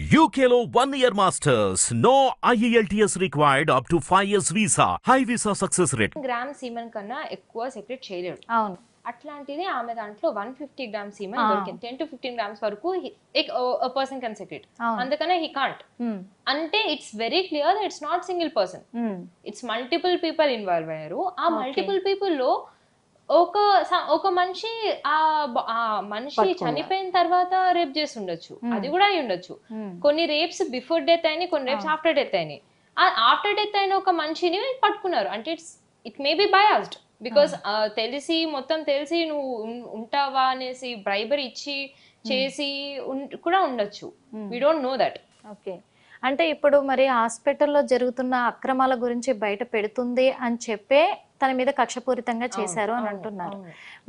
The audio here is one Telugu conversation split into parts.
UKLO 1 year masters. No IELTS required up to 5 years visa. High visa success rate. గ్రామ్ సీమెన్ కన్నా ఎక్కువ సెక్రెట్ చేయలేడు. అవును. అట్లాంటిది ఆమె దాంట్లో 150 గ్రామ్ సీమెన్ దొరికింది. 10 to 15 గ్రామ్స్ వరకు పర్సన్ కెన్ సెక్రెట్. అందుకనే హీ కాంట్. అంటే it's very clear that it's not single person, it's multiple people involve అయ్యారు. ఆ మల్టిపుల్ పీపుల్ లో ఒక మనిషి ఆ మనిషి చనిపోయిన తర్వాత రేప్ చేసి ఉండొచ్చు, అది కూడా అయి ఉండొచ్చు. కొన్ని రేప్స్ బిఫోర్ డెత్ అయినాయి, కొన్ని రేప్స్ ఆఫ్టర్ డెత్ అయినాయి. ఆఫ్టర్ డెత్ అయిన ఒక మనిషిని పట్టుకున్నారు అంటే it may be biased because మొత్తం తెలిసి నువ్వు ఉంటావా అనేసి బ్రైబర్ ఇచ్చి చేసి కూడా ఉండొచ్చు. We don't know that. Okay, అంటే ఇప్పుడు మరి హాస్పిటల్లో జరుగుతున్న అక్రమాల గురించి బయట పెడుతుంది అని చెప్పే తన మీద కక్షపూరితంగా చేశారు అని అంటున్నారు.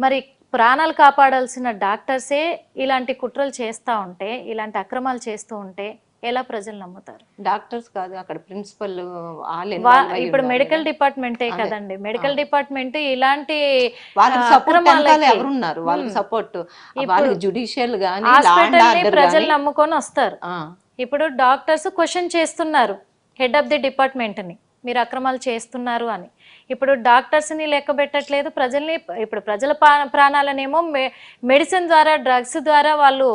మరి ప్రాణాలు కాపాడాల్సిన డాక్టర్సే ఇలాంటి కుట్రలు చేస్తూ ఉంటే, ఇలాంటి అక్రమాలు చేస్తూ ఉంటే ఎలా ప్రజలు నమ్ముతారు? డాక్టర్స్ కాదు, అక్కడ ప్రిన్సిపల్ ఇప్పుడు మెడికల్ డిపార్ట్మెంటే కదండి. మెడికల్ డిపార్ట్మెంట్ ఇలాంటి ఎవరున్నారు వాళ్ళకి సపోర్ట్? జుడిషియల్ గానీ ప్రజలు నమ్ముకొని వస్తారు. ఇప్పుడు డాక్టర్స్ క్వశ్చన్ చేస్తున్నారు హెడ్ ఆఫ్ ది డిపార్ట్మెంట్ ని, మీరు అక్రమాలు చేస్తున్నారు అని. ఇప్పుడు డాక్టర్స్ని లెక్క పెట్టట్లేదు, ప్రజల్ని. ఇప్పుడు ప్రజల ప్రాణాలనేమో మెడిసిన్ ద్వారా, డ్రగ్స్ ద్వారా వాళ్ళు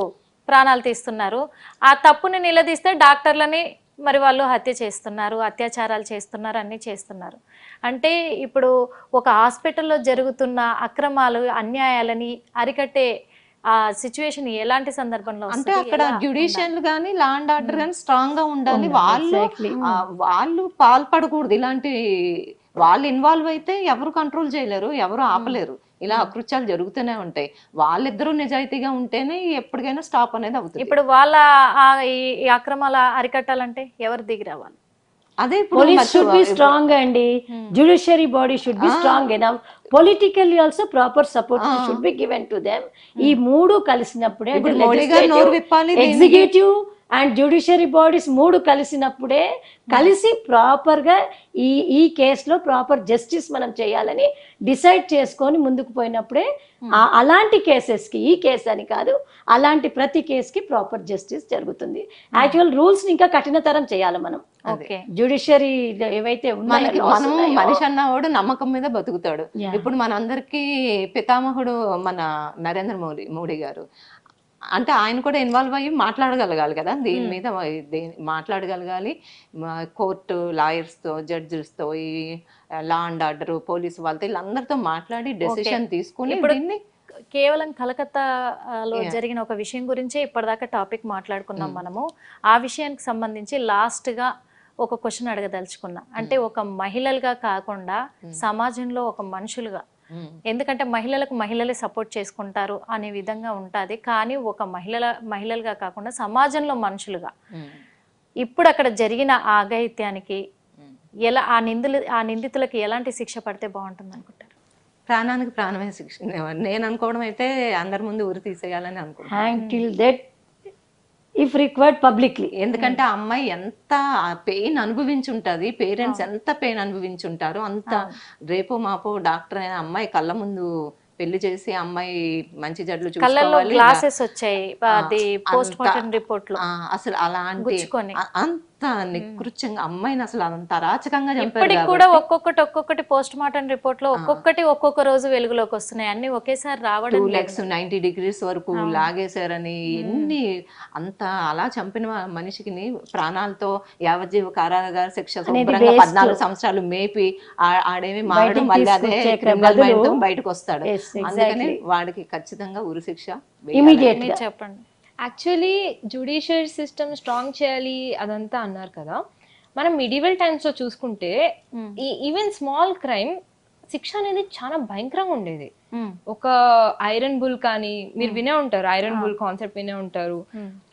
ప్రాణాలు తీస్తున్నారు. ఆ తప్పుని నిలదీస్తే డాక్టర్లని మరి వాళ్ళు హత్య చేస్తున్నారు, అత్యాచారాలు చేస్తున్నారు, అన్నీ చేస్తున్నారు. అంటే ఇప్పుడు ఒక హాస్పిటల్లో జరుగుతున్న అక్రమాలు, అన్యాయాలని అరికట్టే ఆ సిచ్యువేషన్ ఎలాంటి సందర్భంలో అంటే అక్కడ జ్యుడిషియల్ గానీ లా అండ్ ఆర్డర్ గానీ స్ట్రాంగ్ గా ఉండాలి. వాళ్ళు పాల్పడకూడదు ఇలాంటి. వాళ్ళు ఇన్వాల్వ్ అయితే ఎవరు కంట్రోల్ చేయలేరు, ఎవరు ఆపలేరు. ఇలా అకృత్యాలు జరుగుతూనే ఉంటాయి. వాళ్ళిద్దరూ నిజాయితీగా ఉంటేనే ఎప్పటికైనా స్టాప్ అనేది అవుతుంది. ఇప్పుడు వాళ్ళ ఈ అక్రమాల అరికట్టాలంటే ఎవరు దిగి రావాలి? అదే పోలీస్ షుడ్ బి స్ట్రాంగ్ అండి, judiciary body should be strong enough, politically also proper support should be given to them. ఈ మూడు కలిసినప్పుడే, ఎగ్జిక్యూటివ్ అండ్ జ్యుడిషియరీ బాడీస్ మూడు కలిసినప్పుడే, కలిసి ప్రాపర్గా ఈ కేసులో ప్రాపర్ జస్టిస్ మనం చేయాలని డిసైడ్ చేసుకొని ముందుకు పోయినప్పుడే అలాంటి కేసెస్కి, ఈ కేసు అని కాదు, అలాంటి ప్రతి కేసుకి ప్రాపర్ జస్టిస్ జరుగుతుంది. యాక్చువల్ రూల్స్ ఇంకా కఠినతరం చేయాలి మనం. జ్యుడిషియరీ ఏవైతే ఉన్నాయో, మనిషి అన్నవాడు నమ్మకం మీద బతుకుతాడు. ఇప్పుడు మనందరికీ పితామహుడు మన నరేంద్ర మోడీ గారు. అంటే ఆయన కూడా ఇన్వాల్వ్ అయ్యి మాట్లాడగలగాలి కదా దీని మీద, మాట్లాడగలగాలి. కోర్టు లాయర్స్తో, జడ్జిలతో, ఈ లా అండ్ ఆర్డర్ పోలీసు వాళ్ళతో, వీళ్ళందరితో మాట్లాడి డెసిషన్ తీసుకుని. దీన్ని కేవలం కలకత్తాలో జరిగిన ఒక విషయం గురించే ఇప్పటిదాకా టాపిక్ మాట్లాడుకున్నాం మనము. ఆ విషయానికి సంబంధించి లాస్ట్గా ఒక క్వశ్చన్ అడగదలుచుకున్నా. అంటే ఒక మహిళలుగా కాకుండా సమాజంలో ఒక మనుషులుగా, ఎందుకంటే మహిళలకు మహిళలే సపోర్ట్ చేసుకుంటారు అనే విధంగా ఉంటుంది. కానీ ఒక మహిళలుగా కాకుండా సమాజంలో మనుషులుగా ఇప్పుడు అక్కడ జరిగిన ఆ అఘాయిత్యానికి ఎలా ఆ నిందితులకి ఎలాంటి శిక్ష పడితే బాగుంటుంది అనుకుంటారు? ప్రాణానికి ప్రాణమే శిక్ష నేను అనుకోవడం అయితే, అందరి ముందు ఊరి తీసేయాలని అనుకుంటున్నాను. If required publicly. ఎందుకంటే ఆ అమ్మాయి ఎంత పెయిన్ అనుభవించుంటది, పేరెంట్స్ ఎంత పెయిన్ అనుభవించుంటారు. అంత రేపో మాపో డాక్టర్ అయిన అమ్మాయి కళ్ళ ముందు పెళ్లి చేసి అమ్మాయి మంచి జడ్లు చూసుకోవాలి, అసలు అలాంటి అంత నికృత్యంగా అమ్మాయిని అసలు అంత అరాచకంగా ఇప్పటికి కూడా ఒక్కొక్కటి పోస్ట్ మార్టం రిపోర్ట్ లో ఒక్కొక్క రోజు వెలుగులోకి వస్తున్నాయి. అన్ని ఒకేసారి రావడం, 90 degrees వరకు లాగేశారని, ఎన్ని అంత అలా చంపిన మనిషికి ప్రాణాలతో యావజ్జీవ కారాగార శిక్ష, 14 సంవత్సరాలు మేపి ఆడేమి మారడం, మళ్ళీ అదే క్రిమినల్ మైండ్ తో బయటకు వస్తాడు. అందుకని వాడికి ఖచ్చితంగా ఉరి శిక్ష ఇమీడియట్. చెప్పండి. యాక్చువల్లీ జ్యుడిషియరీ సిస్టమ్ స్ట్రాంగ్ చేయాలి అదంతా అన్నారు కదా. మనం మిడివల్ టైమ్స్ లో చూసుకుంటే ఈవెన్ స్మాల్ క్రైమ్ శిక్ష అనేది చాలా భయంకరంగా ఉండేది. ఒక ఐరన్ బుల్ కానీ మీరు వినే ఉంటారు, ఐరన్ బుల్ కాన్సెప్ట్ వినే ఉంటారు.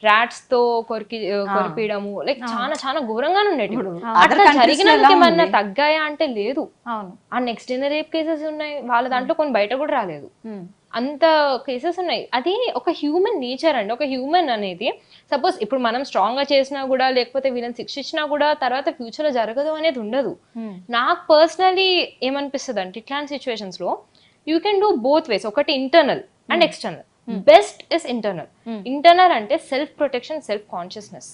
రాట్స్ తో కొరిపియడము, లైక్ చాలా ఘోరంగానే ఉండేది. అట్లా జరిగినందుకు ఏమన్నా తగ్గాయా అంటే లేదు. ఆ నెక్స్ట్ రేప్ కేసెస్ ఉన్నాయి, వాళ్ళ దాంట్లో కొన్ని బయట కూడా రాలేదు. అంత కేసెస్ ఉన్నాయి. అది ఒక హ్యూమన్ నేచర్ అండి. ఒక హ్యూమన్ అనేది సపోజ్ ఇప్పుడు మనం స్ట్రాంగ్ గా చేసినా కూడా, లేకపోతే వీళ్ళని శిక్షించినా కూడా తర్వాత ఫ్యూచర్ లో జరగదు అనేది ఉండదు. నాకు పర్సనలీ ఏమనిపిస్తుంది అంటే, ఇట్లాంటి సిచ్యువేషన్స్ లో you can do both ways. ఒకటి internal and external. Best is internal అంటే సెల్ఫ్ ప్రొటెక్షన్, సెల్ఫ్ కాన్షియస్నెస్.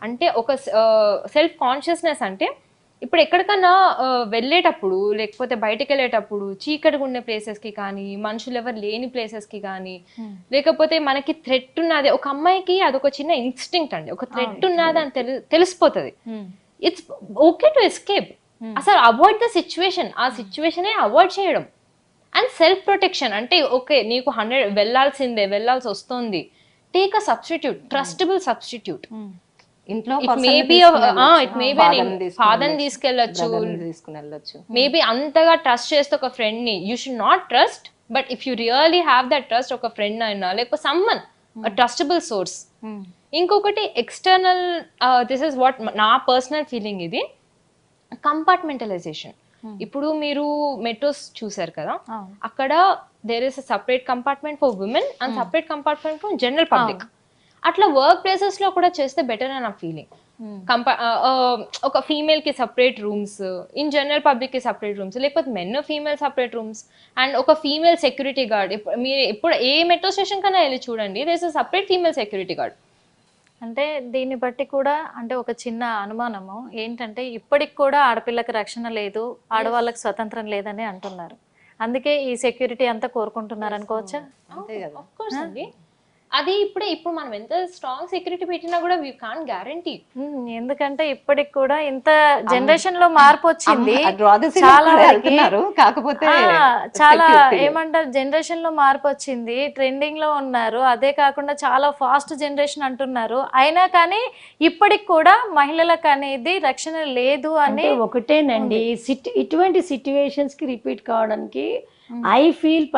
అంటే ఒక సెల్ఫ్ కాన్షియస్నెస్ అంటే ఇప్పుడు ఎక్కడికన్నా వెళ్ళేటప్పుడు లేకపోతే బయటకు వెళ్ళేటప్పుడు చీకటిగా ఉండే ప్లేసెస్కి కానీ, మనుషులు ఎవరు లేని ప్లేసెస్కి కానీ, లేకపోతే మనకి థ్రెట్ ఉన్నది, ఒక అమ్మాయికి అదొక చిన్న ఇన్స్టింక్ట్ అండి, ఒక థ్రెట్ ఉన్నది అని తెలిసిపోతుంది. ఇట్స్ ఓకే టు ఎస్కేప్, అసలు అవాయిడ్ ద సిచ్యువేషన్, ఆ సిచ్యువేషనే అవాయిడ్ చేయడం. అండ్ సెల్ఫ్ ప్రొటెక్షన్ అంటే ఓకే నీకు 100 వెళ్ళాల్సి వస్తుంది, take a substitute, trustable substitute. ఇంట్లో ఫాదర్ తీసుకెళ్ళచ్చు, మేబీ అంతగా ట్రస్ట్ చేస్తే ఒక ఫ్రెండ్ ని you should not trust, but if you really have that trust, ఒక ఫ్రెండ్ అయినా లేకపోతే సమ్మన్ ట్రస్టబుల్ సోర్స్. ఇంకొకటి ఎక్స్టర్నల్, దిస్ ఇస్ వాట్ నా పర్సనల్ ఫీలింగ్, ఇది కంపార్ట్మెంటలైజేషన్. ఇప్పుడు మీరు మెట్రోస్ చూసారు కదా, అక్కడ there is a separate compartment for women and separate compartment for general public. అట్లా వర్క్ ప్లేసెస్ లో కూడా చేస్తే బెటర్ అని నా ఫీలింగ్. ఒక ఫీమేల్ కి separate rooms, in general public కి సపరేట్ రూమ్స్, లేకపోతే men female separate rooms, and ఒక ఫీమేల్ సెక్యూరిటీ గార్డ్. మీరు ఇప్పుడు ఏ మెట్రో స్టేషన్ కన్నా వెళ్ళి చూడండి, there is a separate female security guard. అంటే దీన్ని బట్టి కూడా అంటే ఒక చిన్న అనుమానము ఏంటంటే ఇప్పటికి కూడా ఆడపిల్లకి రక్షణ లేదు, ఆడవాళ్ళకి స్వతంత్రం లేదని అంటున్నారు. అందుకే ఈ సెక్యూరిటీ అంతా కోరుకుంటున్నారు అనుకోవచ్చా? ఆఫ్ కోర్స్ అండి, అది ఇప్పుడు మనం ఎంత స్ట్రాంగ్ సెక్యూరిటీ పెట్టినా కూడా వీ కాంట్ గ్యారంటీ. ఎందుకంటే ఇప్పటికి కూడా ఇంత జనరేషన్ లో మార్పు వచ్చింది, కాకపోతే చాలా ఏమంటారు జనరేషన్ లో మార్పు వచ్చింది, ట్రెండింగ్ లో ఉన్నారు. అదే కాకుండా చాలా ఫాస్ట్ జనరేషన్ అంటున్నారు, అయినా కానీ ఇప్పటికి కూడా మహిళలకు అనేది రక్షణ లేదు అని. ఒకటేనండి, ఇటువంటి సిచ్యువేషన్స్ కి రిపీట్ కావడానికి I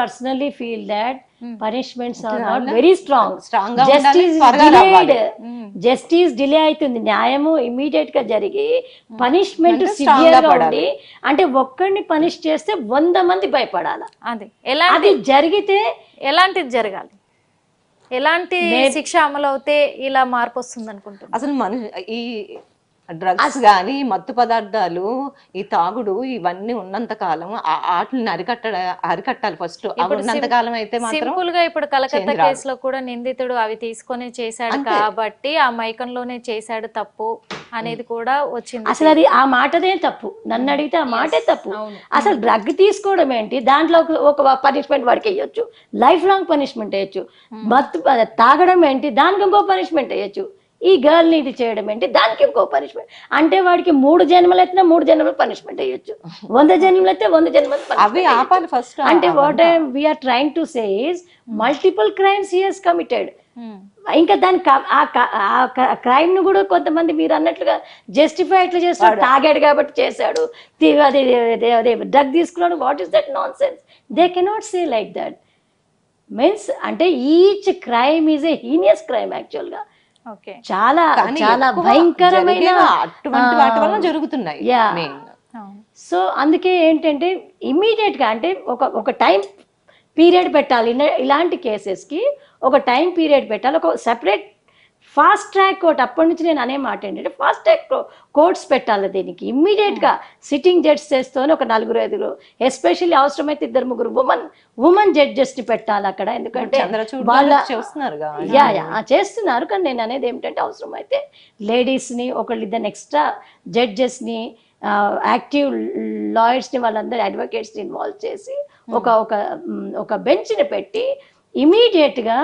personally feel that punishments are not very strong. Justice delay అవుతుంది, న్యాయము ఇమీడియట్ గా జరిగి పనిష్మెంట్ సివియర్ గా ఉండి, అంటే ఒక్కడిని పనిష్ చేస్తే 100 మంది భయపడాలి. అది జరిగితే ఎలాంటిది జరగాలి, ఎలాంటి శిక్ష అమలు అవుతే ఇలా మార్పు వస్తుంది అనుకుంటున్నాను. అసలు ఈ డ్రగ్స్ కానీ, మత్తు పదార్థాలు, ఈ తాగుడు, ఇవన్నీ ఉన్నంత కాలం వాటిని అరికట్టాలి ఫస్ట్. ఉన్నంత కాలం అయితే సింపుల్ గా ఇప్పుడు కలకత్తా కేసులో కూడా నిందితుడు అవి తీసుకొని చేశాడు కాబట్టి ఆ మైకంలోనే చేశాడు తప్పు అనేది కూడా వచ్చింది. అసలు అది ఆ మాటదే తప్పు, నన్ను అడిగితే ఆ మాటే తప్పు. అసలు డ్రగ్ తీసుకోవడం ఏంటి, దాంట్లో ఒక పనిష్మెంట్ వాడికి వేయొచ్చు, లైఫ్ లాంగ్ పనిష్మెంట్ వేయచ్చు. మత్తు తాగడం ఏంటి, దానికి ఇంకో పనిష్మెంట్ వేయచ్చు. ఈ గర్ల్ని ఇది చేయడం ఏంటి, దానికి ఇంకో పనిష్మెంట్. అంటే వాడికి 3 జన్మలు ఎత్తినా 3 జన్మలు పనిష్మెంట్ వేయొచ్చు, 100 జన్మలు అయితే 100 జన్మలు ఫస్ట్. అంటే what we are trying to say is multiple crimes he has committed. ఇంకా దానికి ఆ క్రైమ్ ను కూడా కొంతమంది మీరు అన్నట్లుగా జస్టిఫై ఎట్లా చేస్తాడు, తాగాడు కాబట్టి చేశాడు, అదే డ్రగ్ తీసుకున్నాడు, what is that nonsense. They cannot say like that. Means అంటే each crime is a heinous crime actual గా. చాలా చాలా భయంకరమైన అటువంటి వాటి వల్ల జరుగుతున్నాయి. సో అందుకే ఏంటంటే ఇమ్మీడియట్ గా అంటే ఒక టైం పీరియడ్ పెట్టాలి, ఇలాంటి కేసెస్ కి ఒక టైం పీరియడ్ పెట్టాలి, ఒక సెపరేట్ ఫాస్ట్ ట్రాక్ కోర్ట్. అప్పటి నుంచి నేను అనే మాట ఏంటంటే ఫాస్ట్ ట్రాక్ కోర్ట్స్ పెట్టాలి దీనికి. ఇమ్మీడియట్ గా సిట్టింగ్ జడ్జెస్తోనే ఒక 4-5, ఎస్పెషల్లీ అవసరమైతే 2-3 ఉమెన్ జడ్జెస్ ని పెట్టాలి అక్కడ. ఎందుకంటే వాళ్ళ చేస్తున్నారు, కానీ నేను అనేది ఏమిటంటే అవసరమైతే లేడీస్ ని ఒకళ్ళిద్దరు ఎక్స్ట్రా జడ్జెస్ ని, యాక్టివ్ లాయర్స్ ని, వాళ్ళందరూ అడ్వకేట్స్ ని ఇన్వాల్వ్ చేసి ఒక బెంచ్ ని పెట్టి ఇమీడియట్ గా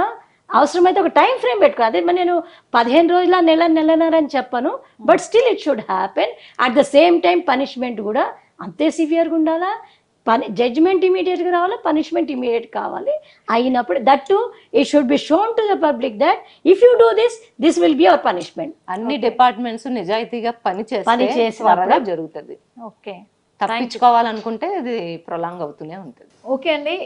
అవసరమైతే ఒక టైం ఫ్రేమ్ పెట్టుకో. అదే నేను 15 రోజుల నెలన్నర అని చెప్పను, but still it should happen. At the same time punishment కూడా అంతే సివియర్గా ఉండాలా, జడ్జ్మెంట్ ఇమీడియట్గా రావాలి, పనిష్మెంట్ ఇమీడియట్ కావాలి. అయినప్పుడు that to it should be shown to the public that if you do this will be our punishment. అన్ని డిపార్ట్మెంట్స్ నిజాయితీగా పని చేసి జరుగుతుంది. ఓకే, తప్పించుకోవాలనుకుంటే ఇది ప్రొలాంగ్ అవుతూనే ఉంటుంది. ఓకే అండి.